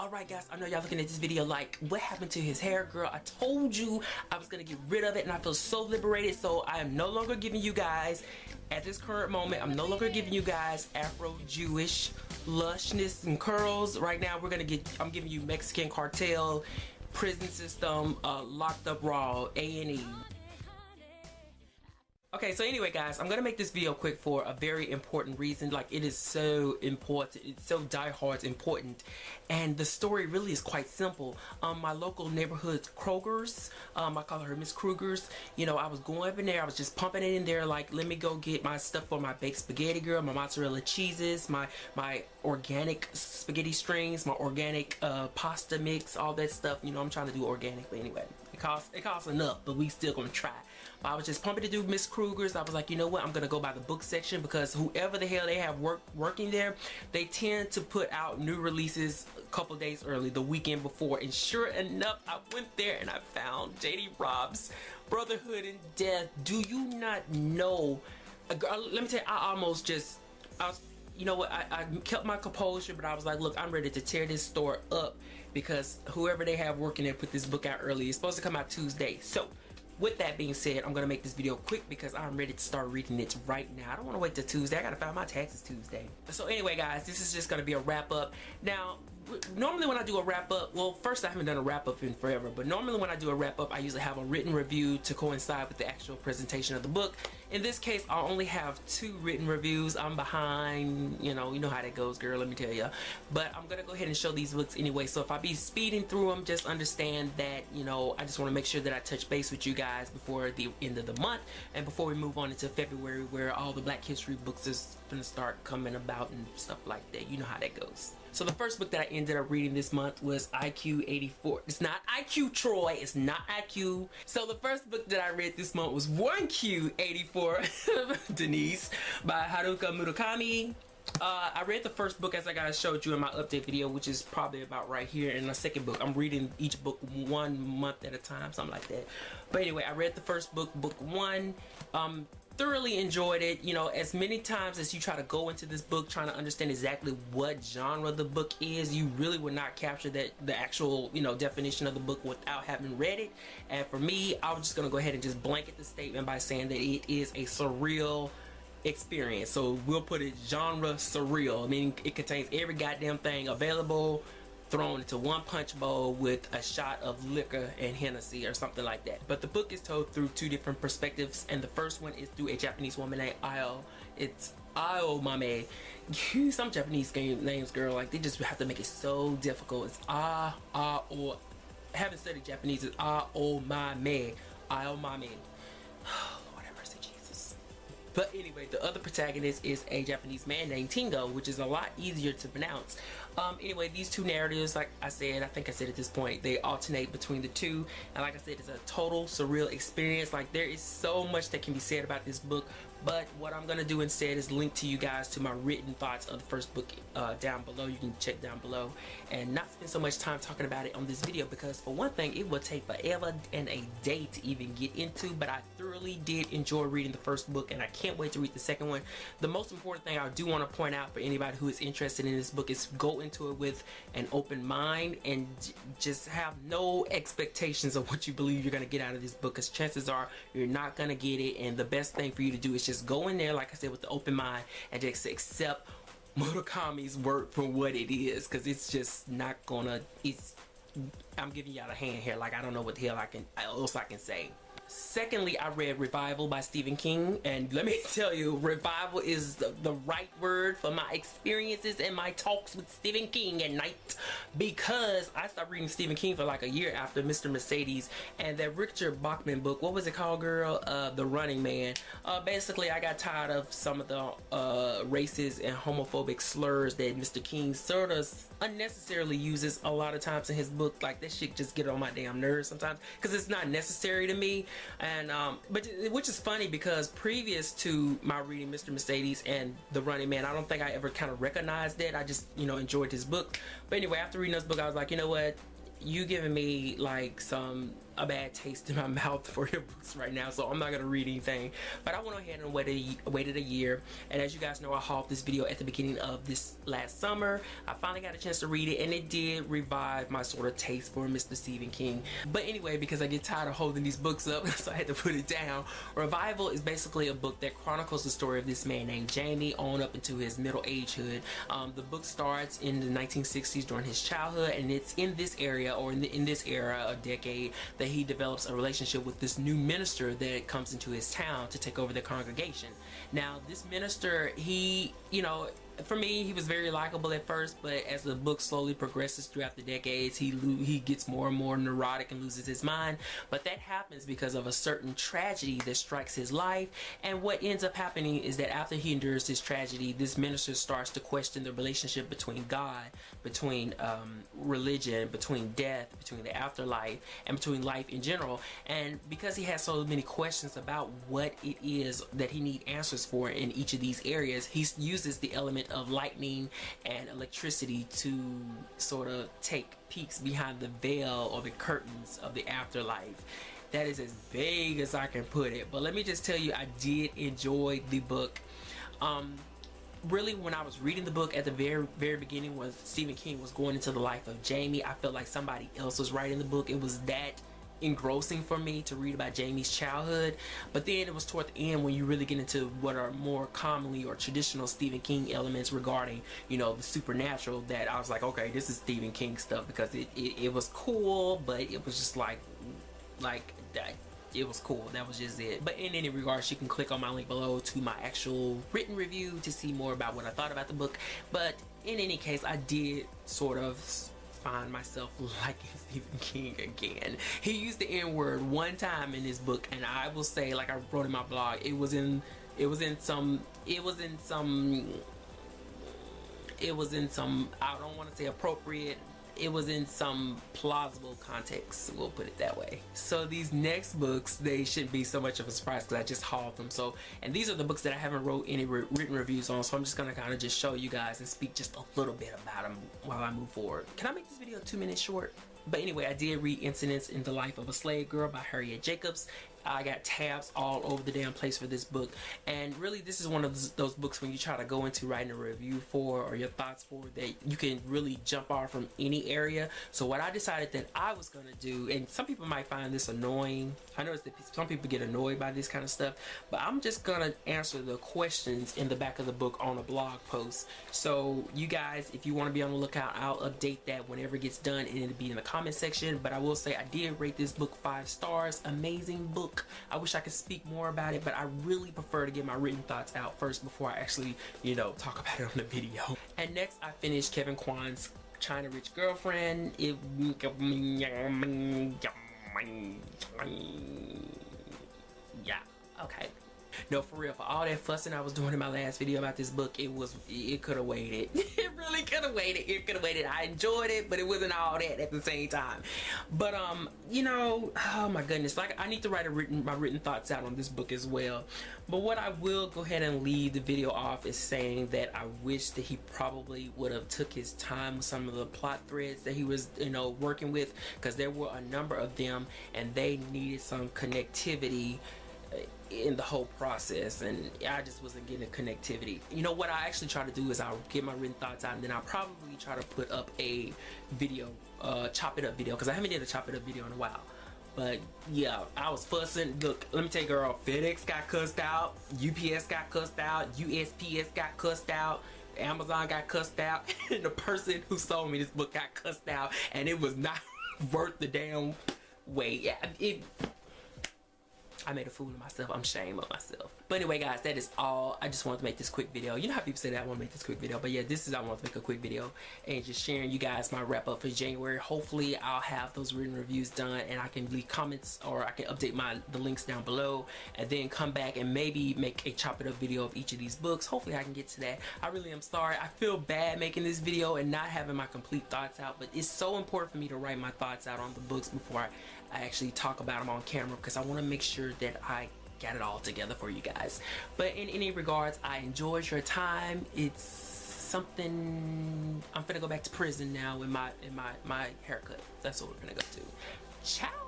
Alright guys, I know y'all looking at this video like, what happened to his hair, girl? I told you I was gonna get rid of it and I feel so liberated. So I am no longer giving you guys, at this current moment, I'm no longer giving you guys Afro-Jewish lushness and curls. Right now I'm giving you Mexican cartel, prison system, locked up raw, A&E. Okay, so anyway guys, I'm gonna make this video quick for a very important reason. Like, it is so important, it's so die-hard important, and the story really is quite simple. My local neighborhood Kroger's, I call her Miss Kruger's, you know, I was going up in there, I was just pumping it in there like, let me go get my stuff for my baked spaghetti, girl, my mozzarella cheeses, my organic spaghetti strings, my organic pasta mix, all that stuff. You know, I'm trying to do organic, but anyway, it costs enough, but we still gonna try. But I was just pumping to do Miss Kruger's. I was like, you know what, I'm gonna go by the book section, because whoever the hell they have working there, they tend to put out new releases a couple days early, the weekend before. And sure enough, I went there and I found J.D. Robb's Brotherhood in Death. Do you not know, let me tell you, I was, you know what, I kept my composure, but I was like, look, I'm ready to tear this store up, because whoever they have working there put this book out early. It's supposed to come out Tuesday. So with that being said, I'm gonna make this video quick because I'm ready to start reading it right now. I don't want to wait till Tuesday. I gotta file my taxes Tuesday. So anyway guys, this is just gonna be a wrap up. Now, normally when I do a wrap up, well, first, I haven't done a wrap up in forever, but normally when I do a wrap up, I usually have a written review to coincide with the actual presentation of the book. In this case, I only have 2 written reviews. I'm behind, you know how that goes, girl, let me tell you. But I'm gonna go ahead and show these books anyway, so if I be speeding through them, just understand that, you know, I just want to make sure that I touch base with you guys before the end of the month, and before we move on into February, where all the Black History books is gonna start coming about and stuff like that. You know how that goes. So the first book that I ended up reading this month was IQ 84. It's not IQ Troi, it's not IQ. So the first book that I read this month was 1Q 84, Denise, by Haruka Murakami. I read the first book, as I guys showed you in my update video, which is probably about right here. And the second book, I'm reading each book 1 month at a time, something like that. But anyway, I read the first book, book 1. Thoroughly enjoyed it. You know, as many times as you try to go into this book trying to understand exactly what genre the book is, you really would not capture the actual, you know, definition of the book without having read it. And for me, I was just gonna go ahead and just blanket the statement by saying that it is a surreal experience. So we'll put it genre surreal, meaning it contains every goddamn thing available thrown into one punch bowl with a shot of liquor and Hennessy or something like that. But the book is told through 2 different perspectives, and the first one is through a Japanese woman named Io. It's Io Mame. Some Japanese names, girl, like, they just have to make it so difficult. It's or having studied Japanese, it's Io Mame. Io Mame. Lord have mercy, Jesus. But anyway, the other protagonist is a Japanese man named Tingo, which is a lot easier to pronounce. Anyway, these 2 narratives, like I said, I think I said at this point, they alternate between the 2. And like I said, it's a total surreal experience. Like, there is so much that can be said about this book. But what I'm going to do instead is link to you guys to my written thoughts of the first book down below. You can check down below and not spend so much time talking about it on this video, because for one thing, it will take forever and a day to even get into. But I thoroughly did enjoy reading the first book, and I can't wait to read the second one. The most important thing I do want to point out for anybody who is interested in this book is go into it with an open mind and just have no expectations of what you believe you're going to get out of this book, because chances are you're not going to get it. And the best thing for you to do is just go in there, like I said, with the open mind, and just accept Murakami's work for what it is, because it's just not gonna, I'm giving y'all a hand here, like, I don't know what the hell else I can say. Secondly, I read Revival by Stephen King, and let me tell you, revival is the right word for my experiences and my talks with Stephen King at night, because I stopped reading Stephen King for like a year after Mr. Mercedes and that Richard Bachman book. What was it called, girl? The Running Man. Basically, I got tired of some of the racist and homophobic slurs that Mr. King sort of unnecessarily uses a lot of times in his book. Like, that shit just get on my damn nerves sometimes, because it's not necessary to me. And but which is funny, because previous to my reading Mr. Mercedes and The Running Man, I don't think I ever kind of recognized it. I just, you know, enjoyed his book. But anyway, after reading this book, I was like, you know what, you giving me like some a bad taste in my mouth for your books right now, so I'm not gonna read anything. But I went ahead and waited a year, and as you guys know, I hauled this video at the beginning of this last summer. I finally got a chance to read it, and it did revive my sort of taste for Mr. Stephen King. But anyway, because I get tired of holding these books up, so I had to put it down. Revival is basically a book that chronicles the story of this man named Jamie on up into his middle agehood. The book starts in the 1960s during his childhood, and it's in this area, or in this era, a decade, that he develops a relationship with this new minister that comes into his town to take over the congregation. Now, this minister, he, you know, for me, he was very likable at first, but as the book slowly progresses throughout the decades, he gets more and more neurotic and loses his mind. But that happens because of a certain tragedy that strikes his life. And what ends up happening is that after he endures this tragedy, this minister starts to question the relationship between God, between religion, between death, between the afterlife, and between life in general. And because he has so many questions about what it is that he needs answers for in each of these areas, he uses the element of lightning and electricity to sort of take peeks behind the veil or the curtains of the afterlife. That is as vague as I can put it, but let me just tell you, I did enjoy the book. Really, when I was reading the book at the very beginning, when Stephen King was going into the life of Jamie, I felt like somebody else was writing the book. It was that engrossing for me to read about Jamie's childhood. But then it was toward the end when you really get into what are more commonly or traditional Stephen King elements regarding, you know, the supernatural, that I was like, okay, this is Stephen King stuff, because it was cool, but it was just like that. It was cool. That was just it. But in any regards, you can click on my link below to my actual written review to see more about what I thought about the book. But in any case, I did sort of find myself liking Stephen King again. He used the N-word one time in his book, and I will say, like I wrote in my blog, it was in some I don't want to say appropriate, it was in some plausible context, we'll put it that way. So these next books, they shouldn't be so much of a surprise because I just hauled them. So, and these are the books that I haven't wrote any written reviews on, so I'm just gonna kind of just show you guys and speak just a little bit about them while I move forward. Can I make this video 2 minutes short? But anyway, I did read Incidents in the Life of a Slave Girl by Harriet Jacobs. I got tabs all over the damn place for this book, and really this is one of those books when you try to go into writing a review for, or your thoughts for, that you can really jump off from any area. So what I decided that I was gonna do, and some people might find this annoying, I know that some people get annoyed by this kind of stuff, but I'm just gonna answer the questions in the back of the book on a blog post. So you guys, if you want to be on the lookout, I'll update that whenever it gets done, and it'll be in the comment section. But I will say I did rate this book 5 stars. Amazing book. I wish I could speak more about it, but I really prefer to get my written thoughts out first before I actually, you know, talk about it on the video. And next, I finished Kevin Kwan's China Rich Girlfriend. Yeah, okay. No, for real, for all that fussing I was doing in my last video about this book, it could have waited. It really could have waited. It could have waited. I enjoyed it, but it wasn't all that at the same time. But you know, oh my goodness, like I need to write my written thoughts out on this book as well. But what I will go ahead and leave the video off is saying that I wish that he probably would have took his time with some of the plot threads that he was, you know, working with, because there were a number of them and they needed some connectivity in the whole process, and I just wasn't getting connectivity. You know what I actually try to do is I'll get my written thoughts out, and then I'll probably try to put up a video, chop it up video, because I haven't did a chop it up video in a while. But yeah, I was fussing. Look, let me tell you, girl, FedEx got cussed out, UPS got cussed out, USPS got cussed out, Amazon got cussed out, and the person who sold me this book got cussed out, and it was not worth the damn wait. Yeah, I made a fool of myself. I'm ashamed of myself. But anyway, guys, that is all. I just wanted to make this quick video. You know how people say that I want to make this quick video, but yeah, I want to make a quick video and just sharing you guys my wrap up for January. Hopefully I'll have those written reviews done, and I can leave comments, or I can update the links down below, and then come back and maybe make a chop it up video of each of these books. Hopefully I can get to that. I really am sorry. I feel bad making this video and not having my complete thoughts out, but it's so important for me to write my thoughts out on the books before I actually talk about them on camera, because I want to make sure that I got it all together for you guys. But in any regards, I enjoyed your time. It's something. I'm gonna go back to prison now with my haircut. That's what we're gonna go to. Ciao.